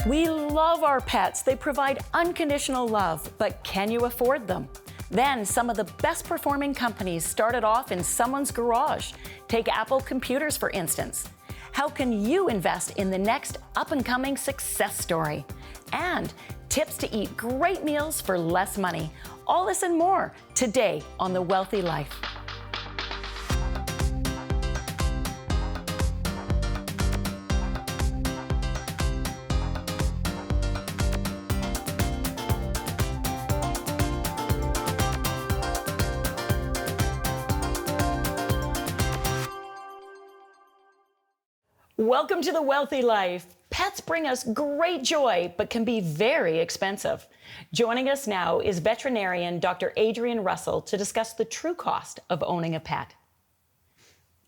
We love our pets. They provide unconditional love, but can you afford them? Then some of the best performing companies started off in someone's garage. Take Apple Computers, for instance. How can you invest in the next up-and-coming success story? And tips to eat great meals for less money. All this and more today on The Wealthy Life. Welcome to The Wealthy Life. Pets bring us great joy, but can be very expensive. Joining us now is veterinarian Dr. Adrian Russell to discuss the true cost of owning a pet.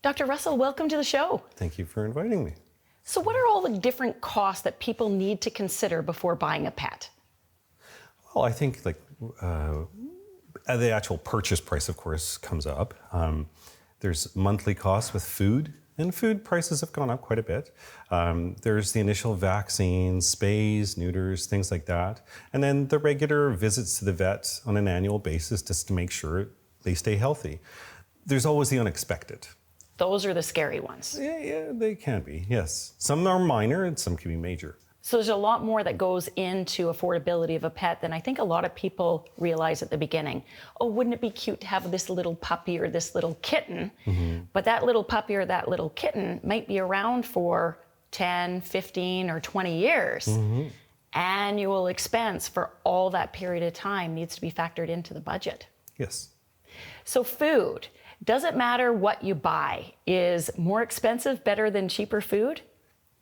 Dr. Russell, welcome to the show. Thank you for inviting me. So what are all the different costs that people need to consider before buying a pet? Well, I think the actual purchase price, of course, comes up. There's monthly costs with food. And food prices have gone up quite a bit. There's the initial vaccines, spays, neuters, things like that. And then the regular visits to the vet on an annual basis just to make sure they stay healthy. There's always the unexpected. Those are the scary ones. Yeah, they can be, yes. Some are minor and some can be major. So there's a lot more that goes into affordability of a pet than I think a lot of people realize at the beginning. Oh, wouldn't it be cute to have this little puppy or this little kitten? Mm-hmm. But that little puppy or that little kitten might be around for 10, 15, or 20 years. Mm-hmm. Annual expense for all that period of time needs to be factored into the budget. Yes. So food, does it matter what you buy? Is more expensive better than cheaper food?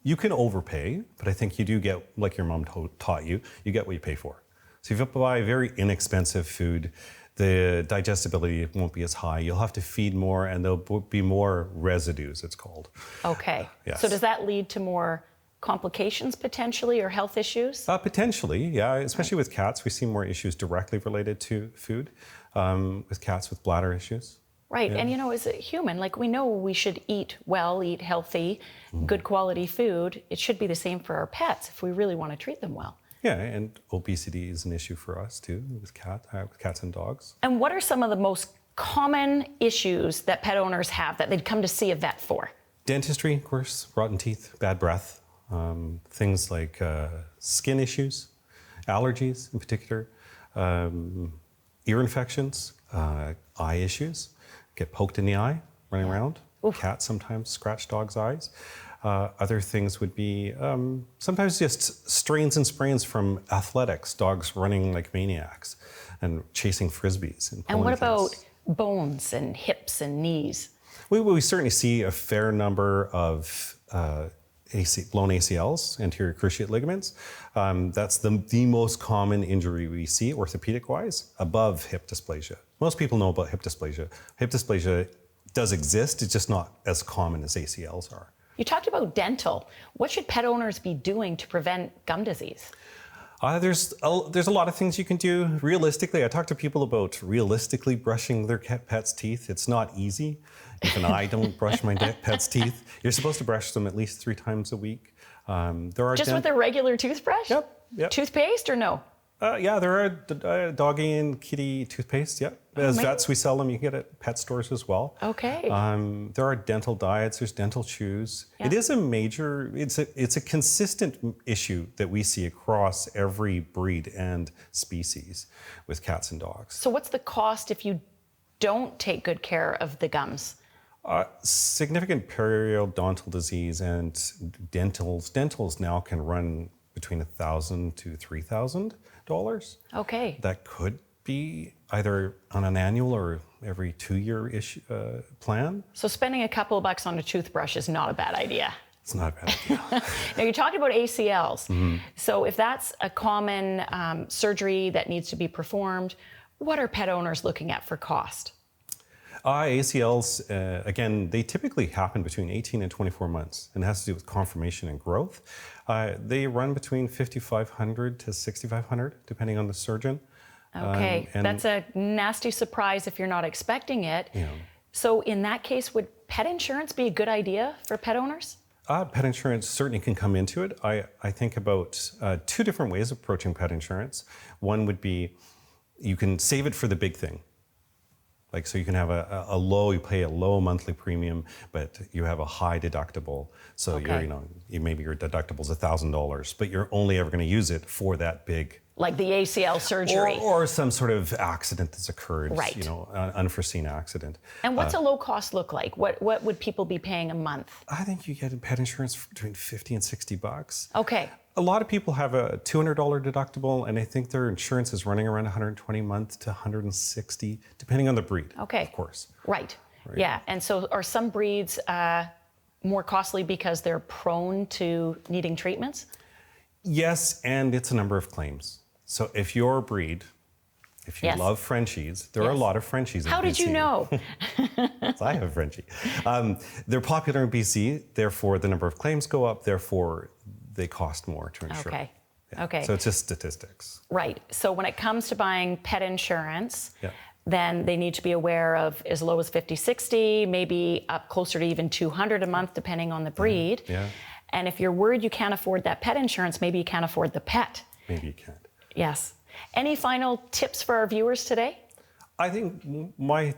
You can overpay, but I think you do get, like your mom taught you, you get what you pay for. So if you buy very inexpensive food, the digestibility won't be as high. You'll have to feed more and there'll be more residues, it's called. Okay. Yes. So does that lead to more complications potentially or health issues? Potentially, yeah. Especially with cats, we see more issues directly related to food, with cats with bladder issues. Right, yeah. And as a human, we know we should eat well, eat healthy, good quality food. It should be the same for our pets if we really want to treat them well. Yeah, and obesity is an issue for us too, with cats and dogs. And what are some of the most common issues that pet owners have that they'd come to see a vet for? Dentistry, of course, rotten teeth, bad breath, things like skin issues, allergies in particular, ear infections, eye issues. Get poked in the eye, running around. Oof. Cats sometimes scratch dogs' eyes. Other things would be sometimes just strains and sprains from athletics, dogs running like maniacs and chasing frisbees. And what about bones and hips and knees? We certainly see a fair number of blown ACLs, anterior cruciate ligaments. That's the most common injury we see orthopedic-wise, above hip dysplasia. Most people know about hip dysplasia. Hip dysplasia does exist, it's just not as common as ACLs are. You talked about dental. What should pet owners be doing to prevent gum disease? There's a lot of things you can do. Realistically, I talk to people about realistically brushing their pet's teeth. It's not easy. Even I don't brush my pet's teeth. You're supposed to brush them at least 3 times a week. There are just with a regular toothbrush? Yep. Toothpaste or no? Yeah, there are doggy and kitty toothpaste. Yeah, as vets we sell them. You can get it at pet stores as well. Okay. There are dental diets. There's dental chews. Yeah. It is a major. It's a consistent issue that we see across every breed and species with cats and dogs. So what's the cost if you don't take good care of the gums? Significant periodontal disease and dentals now can run between $1,000 to $3,000. Okay. That could be either on an annual or every 2-year plan. So spending a couple of bucks on a toothbrush is not a bad idea. It's not a bad idea. Now, you're talking about ACLs. Mm-hmm. So if that's a common surgery that needs to be performed, what are pet owners looking at for cost? ACLs, again, they typically happen between 18 and 24 months, and it has to do with conformation and growth. They run between $5,500 to $6,500, depending on the surgeon. Okay, that's a nasty surprise if you're not expecting it. Yeah. So in that case, would pet insurance be a good idea for pet owners? Pet insurance certainly can come into it. I think about two different ways of approaching pet insurance. One would be you can save it for the big thing. Like, so you can have you pay a low monthly premium, but you have a high deductible. So Okay. maybe your deductible's $1,000, but you're only ever going to use it for that big. Like the ACL surgery. Or some sort of accident that's occurred, Right. unforeseen accident. And what's a low cost look like? What would people be paying a month? I think you get pet insurance for between $50 and $60. Okay. A lot of people have a $200 deductible, and I think their insurance is running around $120 a month to $160, depending on the breed. Okay. Of course. Right. Yeah. And so are some breeds more costly because they're prone to needing treatments? Yes, and it's a number of claims. So if your breed, if you Yes. love Frenchies, there are a Yes. lot of Frenchies in BC. How did you know? I have a Frenchie. They're popular in BC, therefore the number of claims go up, therefore they cost more to insure. Okay. Yeah. Okay. So it's just statistics. Right. So when it comes to buying pet insurance, Yeah. then they need to be aware of as low as 50, 60, maybe up closer to even 200 a month, depending on the breed. Yeah. And if you're worried you can't afford that pet insurance, maybe you can't afford the pet. Maybe you can't. Yes. Any final tips for our viewers today? I think my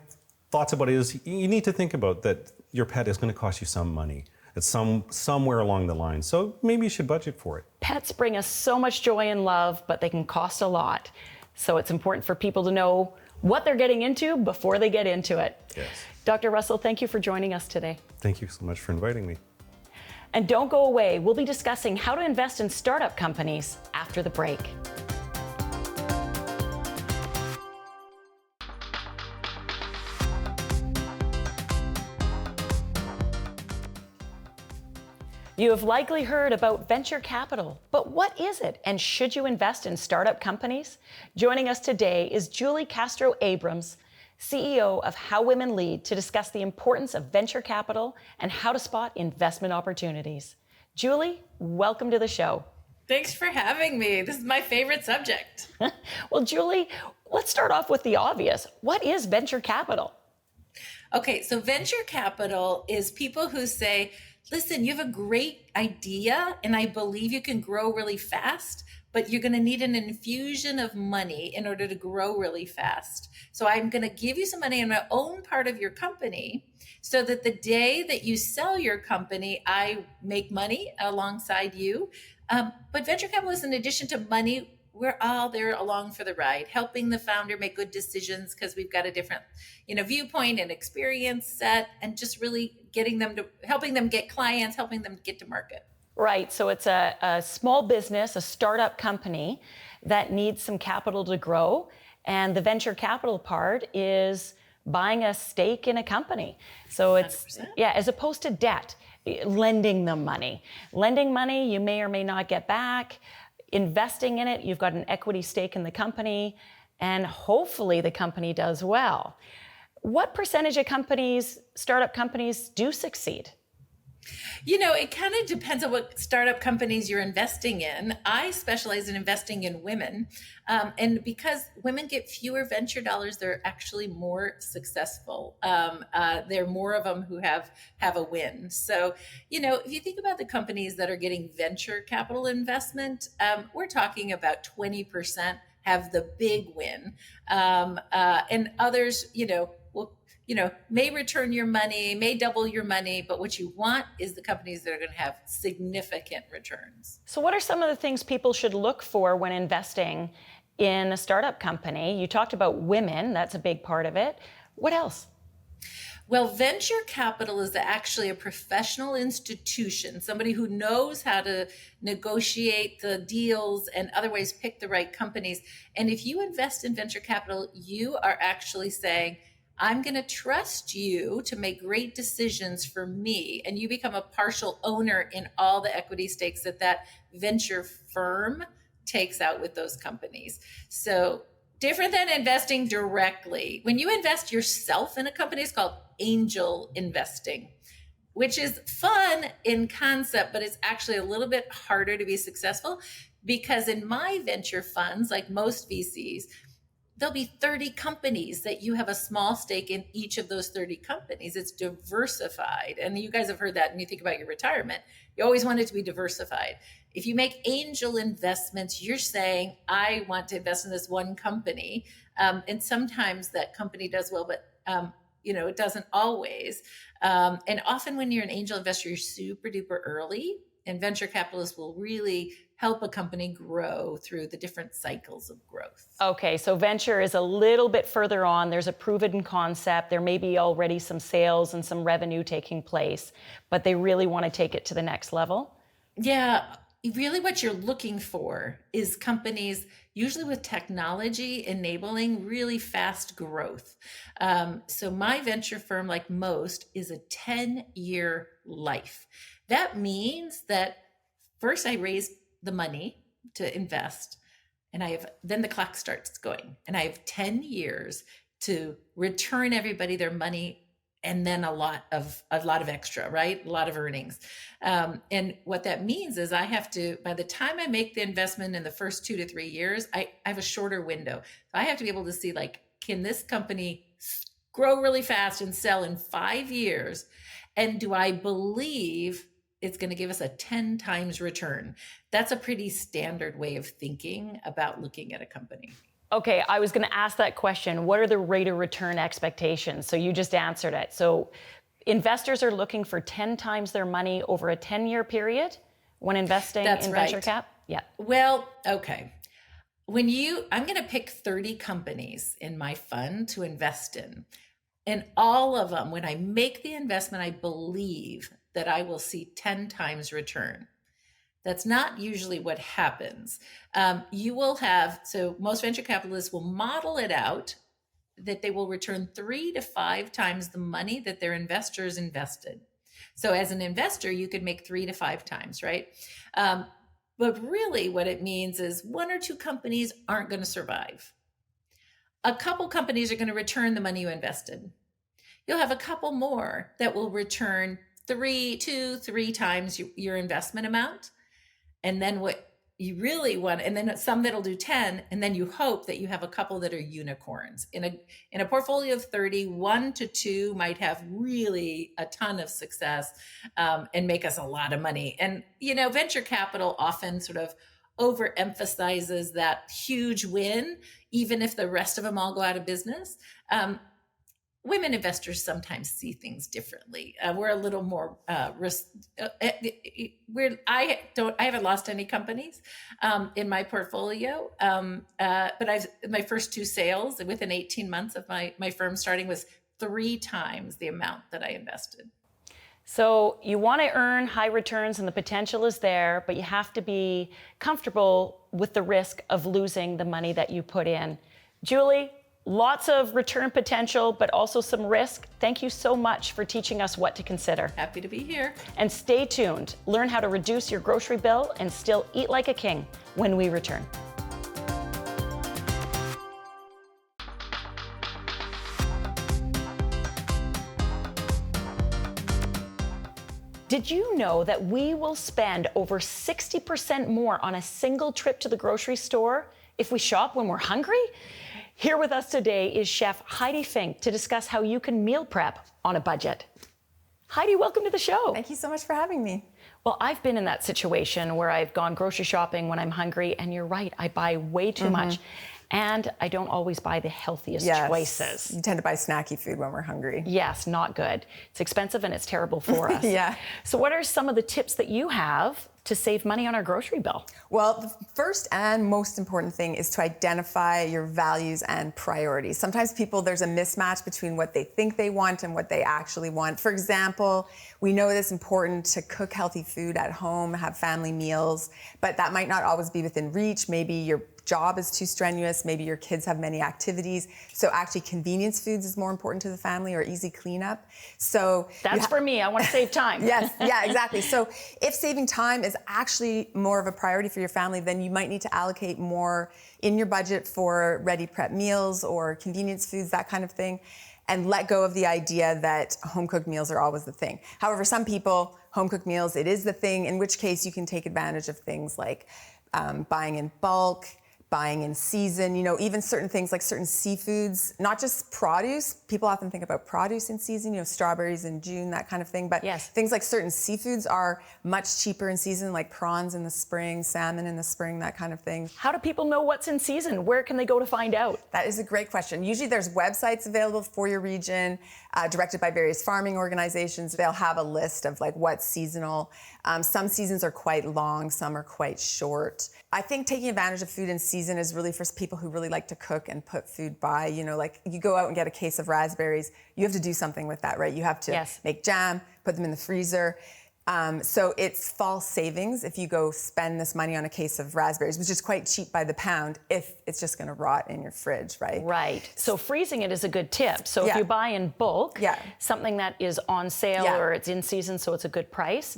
thoughts about it is you need to think about that your pet is going to cost you some money. It's somewhere along the line. So maybe you should budget for it. Pets bring us so much joy and love, but they can cost a lot. So it's important for people to know what they're getting into before they get into it. Yes. Dr. Russell, thank you for joining us today. Thank you so much for inviting me. And don't go away. We'll be discussing how to invest in startup companies after the break. You have likely heard about venture capital, but what is it and should you invest in startup companies? Joining us today is Julie Castro-Abrams, CEO of How Women Lead, to discuss the importance of venture capital and how to spot investment opportunities. Julie, welcome to the show. Thanks for having me. This is my favorite subject. Well, Julie, let's start off with the obvious. What is venture capital? Okay, so venture capital is people who say, listen, you have a great idea and I believe you can grow really fast, but you're going to need an infusion of money in order to grow really fast. So I'm going to give you some money in my own part of your company so that the day that you sell your company, I make money alongside you. But venture capital is in addition to money. We're all there along for the ride, helping the founder make good decisions because we've got a different, viewpoint and experience set, and just really helping them get clients, helping them get to market. Right. So it's a small business, a startup company that needs some capital to grow. And the venture capital part is buying a stake in a company. So it's, 100%. as opposed to debt, lending them money. Lending money, you may or may not get back. Investing in it, you've got an equity stake in the company, and hopefully the company does well. What percentage of startup companies do succeed? It kind of depends on what startup companies you're investing in. I specialize in investing in women. And because women get fewer venture dollars, they're actually more successful. There are more of them who have a win. So, if you think about the companies that are getting venture capital investment, we're talking about 20% have the big win. And others, may return your money, may double your money, but what you want is the companies that are going to have significant returns. So what are some of the things people should look for when investing in a startup company? You talked about women, that's a big part of it. What else? Well, venture capital is actually a professional institution, somebody who knows how to negotiate the deals and otherwise pick the right companies. And if you invest in venture capital, you are actually saying, I'm going to trust you to make great decisions for me. And you become a partial owner in all the equity stakes that venture firm takes out with those companies. So different than investing directly. When you invest yourself in a company, it's called angel investing, which is fun in concept, but it's actually a little bit harder to be successful because in my venture funds, like most VCs, there'll be 30 companies that you have a small stake in each of those 30 companies. It's diversified. And you guys have heard that when you think about your retirement. You always want it to be diversified. If you make angel investments, you're saying, I want to invest in this one company. And sometimes that company does well, but it doesn't always. And often when you're an angel investor, you're super duper early, and venture capitalists will really help a company grow through the different cycles of growth. Okay, so venture is a little bit further on. There's a proven concept. There may be already some sales and some revenue taking place, but they really want to take it to the next level. Yeah, really what you're looking for is companies usually with technology enabling really fast growth. So my venture firm, like most, is a 10-year life. That means that first I raise the money to invest, and then the clock starts going, and I have 10 years to return everybody their money, and then a lot of extra, right? A lot of earnings. And what that means is I have to, by the time I make the investment in the first 2 to 3 years, I have a shorter window. So I have to be able to see, like, can this company grow really fast and sell in 5 years? And do I believe it's going to give us a 10 times return? That's a pretty standard way of thinking about looking at a company. Okay, I was going to ask that question. What are the rate of return expectations? So you just answered it. So investors are looking for 10 times their money over a 10-year period when investing in venture cap? Yeah. Well, okay. I'm going to pick 30 companies in my fund to invest in. And all of them, when I make the investment, I believe that I will see 10 times return. That's not usually what happens. So most venture capitalists will model it out that they will return 3 to 5 times the money that their investors invested. So as an investor, you could make 3 to 5 times, right? But really what it means is 1 or 2 companies aren't going to survive. A couple companies are going to return the money you invested. You'll have a couple more that will return 3 times your investment amount. And then what you really want, and then some that'll do 10, and then you hope that you have a couple that are unicorns. In a portfolio of 30, 1 to 2 might have really a ton of success and make us a lot of money. And, venture capital often sort of overemphasizes that huge win, even if the rest of them all go out of business. Women investors sometimes see things differently. We're a little more risk. I haven't lost any companies in my portfolio, but my first 2 sales within 18 months of my firm starting was 3 times the amount that I invested. So you want to earn high returns and the potential is there, but you have to be comfortable with the risk of losing the money that you put in. Julie, lots of return potential, but also some risk. Thank you so much for teaching us what to consider. Happy to be here. And stay tuned. Learn how to reduce your grocery bill and still eat like a king when we return. Did you know that we will spend over 60% more on a single trip to the grocery store if we shop when we're hungry? Here with us today is Chef Heidi Fink to discuss how you can meal prep on a budget. Heidi, welcome to the show. Thank you so much for having me. Well, I've been in that situation where I've gone grocery shopping when I'm hungry, and you're right, I buy way too much. And I don't always buy the healthiest choices. You tend to buy snacky food when we're hungry. Yes, not good. It's expensive and it's terrible for us. Yeah. So what are some of the tips that you have to save money on our grocery bill? Well, the first and most important thing is to identify your values and priorities. Sometimes there's a mismatch between what they think they want and what they actually want. For example, we know that it's important to cook healthy food at home, have family meals, but that might not always be within reach. Maybe your job is too strenuous, maybe your kids have many activities. So actually convenience foods is more important to the family, or easy cleanup. So that's for me, I want to save time. Yes, yeah, exactly. So if saving time is actually more of a priority for your family, then you might need to allocate more in your budget for ready prep meals or convenience foods, that kind of thing, and let go of the idea that home cooked meals are always the thing. However, some people, home cooked meals, it is the thing, in which case you can take advantage of things like buying in bulk, buying in season, even certain things like certain seafoods, not just produce. People often think about produce in season, strawberries in June, that kind of thing. But yes, things like certain seafoods are much cheaper in season, like prawns in the spring, salmon in the spring, that kind of thing. How do people know what's in season? Where can they go to find out? That is a great question. Usually there's websites available for your region, directed by various farming organizations. They'll have a list of like what's seasonal. Some seasons are quite long, some are quite short. I think taking advantage of food in season is really for people who really like to cook and put food by. Like you go out and get a case of raspberries, you have to do something with that, right? You have to make jam, put them in the freezer. So it's false savings if you go spend this money on a case of raspberries, which is quite cheap by the pound, if it's just going to rot in your fridge, right? Right. So freezing it is a good tip. So if you buy in bulk, something that is on sale or it's in season, so it's a good price,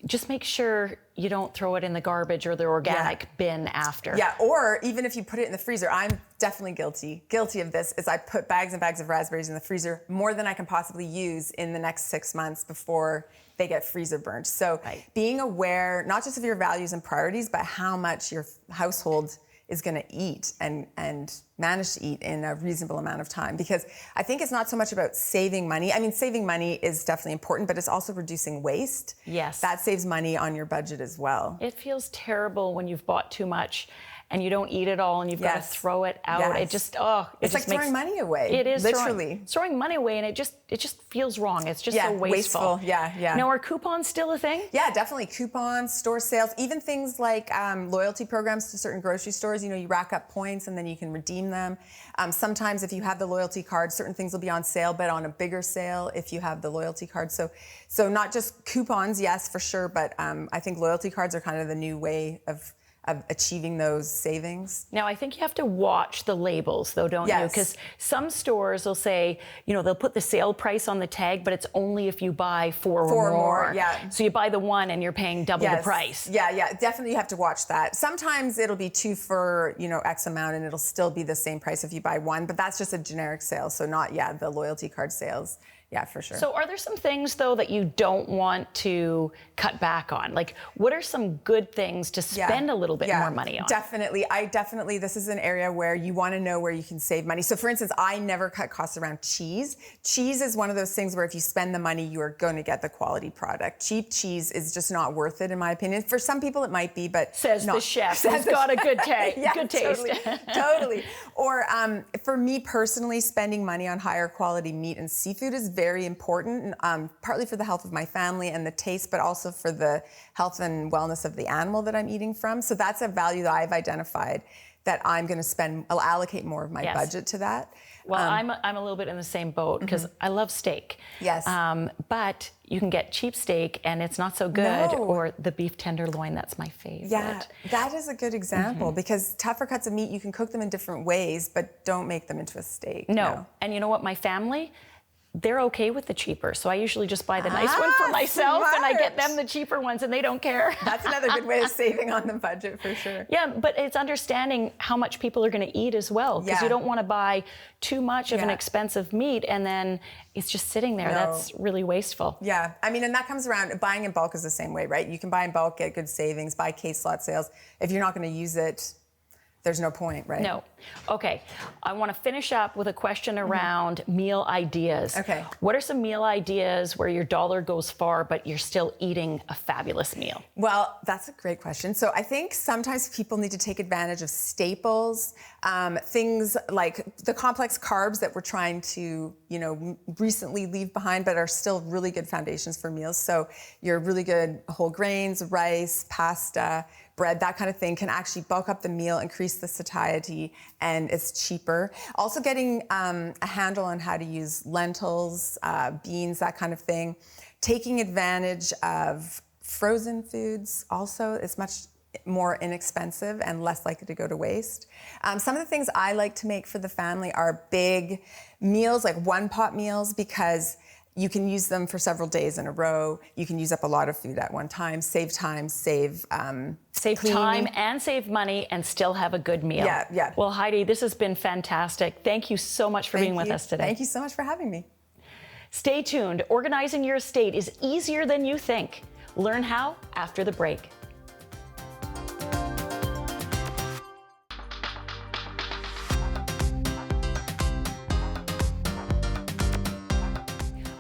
just make sure you don't throw it in the garbage or the organic bin after. Yeah, or even if you put it in the freezer, I'm definitely guilty of this, is I put bags and bags of raspberries in the freezer, more than I can possibly use in the next 6 months before they get freezer burnt. So being aware, not just of your values and priorities, but how much your household is going to eat and manage to eat in a reasonable amount of time. Because I think it's not so much about saving money. I mean, saving money is definitely important, but it's also reducing waste. Yes. That saves money on your budget as well. It feels terrible when you've bought too much and you don't eat it all and you've got to throw it out. It just, it's like throwing money away. It is literally throwing money away, and it just feels wrong. It's just so wasteful. Yeah. Now, are coupons still a thing? Yeah, definitely. Coupons, store sales, even things like loyalty programs to certain grocery stores. You rack up points and then you can redeem them. Sometimes if you have the loyalty card, certain things will be on sale, but on a bigger sale if you have the loyalty card. So not just coupons, yes, for sure, but I think loyalty cards are kind of the new way of achieving those savings. Now, I think you have to watch the labels, though, don't you? Because some stores will say, they'll put the sale price on the tag, but it's only if you buy four or more. So you buy the one and you're paying double the price. Yeah, definitely you have to watch that. Sometimes it'll be 2 for, X amount, and it'll still be the same price if you buy one, but that's just a generic sale, so not, the loyalty card sales. Yeah, for sure. So are there some things, though, that you don't want to cut back on? Like, what are some good things to spend a little bit more money on? Definitely. This is an area where you want to know where you can save money. So for instance, I never cut costs around cheese. Cheese is one of those things where if you spend the money, you are going to get the quality product. Cheap cheese is just not worth it, in my opinion. For some people, it might be, but Says the chef who's got a good good taste. Totally. Or for me personally, spending money on higher quality meat and seafood is very important, partly for the health of my family and the taste, but also for the health and wellness of the animal that I'm eating from. So that's a value that I've identified that I'm going to I'll allocate more of my budget to that. Well, I'm a little bit in the same boat because I love steak. Yes. But you can get cheap steak and it's not so good, or the beef tenderloin, that's my favorite. Yeah, that is a good example because tougher cuts of meat, you can cook them in different ways, but don't make them into a steak. No. And you know what, my family, they're okay with the cheaper. So I usually just buy the nice one for myself and I get them the cheaper ones and they don't care. That's another good way of saving on the budget for sure. Yeah, but it's understanding how much people are going to eat as well, because you don't want to buy too much of an expensive meat and then it's just sitting there. That's really wasteful. Yeah, I mean, and that comes around, buying in bulk is the same way, right? You can buy in bulk, get good savings, buy case lot sales. If you're not going to use it, there's no point, right? No. Okay. I want to finish up with a question around meal ideas. Okay. What are some meal ideas where your dollar goes far, but you're still eating a fabulous meal? Well, that's a great question. So I think sometimes people need to take advantage of staples, things like the complex carbs that we're trying to, recently leave behind, but are still really good foundations for meals. So your really good whole grains, rice, pasta, bread, that kind of thing can actually bulk up the meal, increase the satiety, and it's cheaper. Also getting a handle on how to use lentils, beans, that kind of thing. Taking advantage of frozen foods also is much more inexpensive and less likely to go to waste. Some of the things I like to make for the family are big meals, like one-pot meals, because you can use them for several days in a row. You can use up a lot of food at one time, save time, save time and save money and still have a good meal. Yeah. Well, Heidi, this has been fantastic. Thank you so much for being with us today. Thank you so much for having me. Stay tuned. Organizing your estate is easier than you think. Learn how after the break.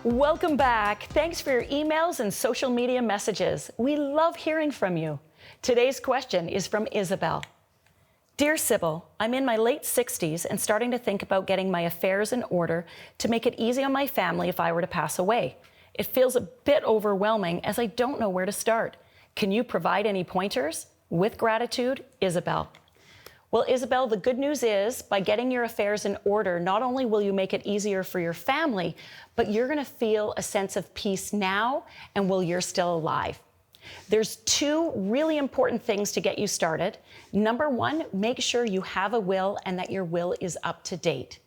Welcome back. Thanks for your emails and social media messages. We love hearing from you. Today's question is from Isabel. Dear Sybil, I'm in my late 60s and starting to think about getting my affairs in order to make it easy on my family if I were to pass away. It feels a bit overwhelming as I don't know where to start. Can you provide any pointers? With gratitude, Isabel. Well, Isabel, the good news is by getting your affairs in order, not only will you make it easier for your family, but you're going to feel a sense of peace now and while you're still alive. There's two really important things to get you started. Number one, make sure you have a will and that your will is up to date.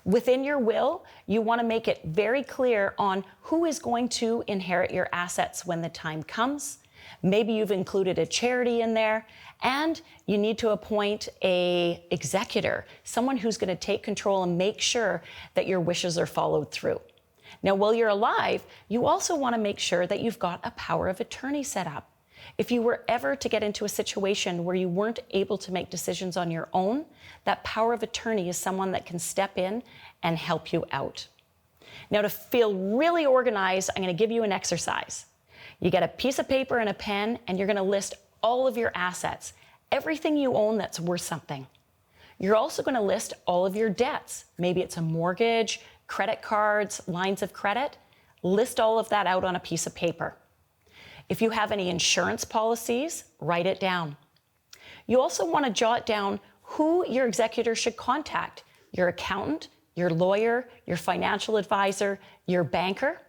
Within your will, you want to make it very clear on who is going to inherit your assets when the time comes. Maybe you've included a charity in there, and you need to appoint an executor, someone who's going to take control and make sure that your wishes are followed through. Now, while you're alive, you also want to make sure that you've got a power of attorney set up. If you were ever to get into a situation where you weren't able to make decisions on your own, that power of attorney is someone that can step in and help you out. Now, to feel really organized, I'm going to give you an exercise. You get a piece of paper and a pen, and you're going to list all of your assets, everything you own that's worth something. You're also going to list all of your debts. Maybe it's a mortgage, credit cards, lines of credit. List all of that out on a piece of paper. If you have any insurance policies, write it down. You also want to jot down who your executor should contact: your accountant, your lawyer, your financial advisor, your banker.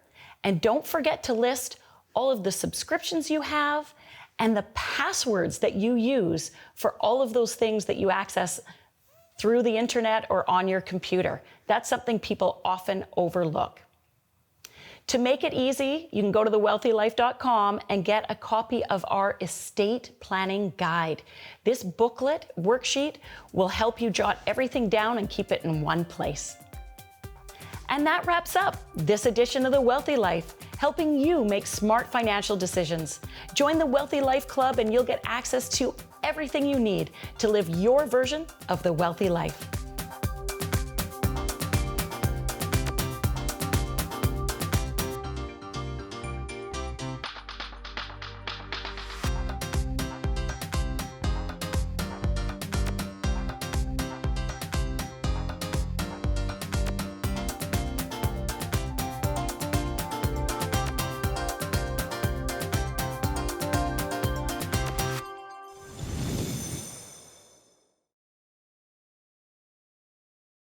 And don't forget to list all of the subscriptions you have and the passwords that you use for all of those things that you access through the internet or on your computer. That's something people often overlook. To make it easy, you can go to thewealthylife.com and get a copy of our estate planning guide. This booklet worksheet will help you jot everything down and keep it in one place. And that wraps up this edition of The Wealthy Life, helping you make smart financial decisions. Join the Wealthy Life Club and you'll get access to everything you need to live your version of the wealthy life.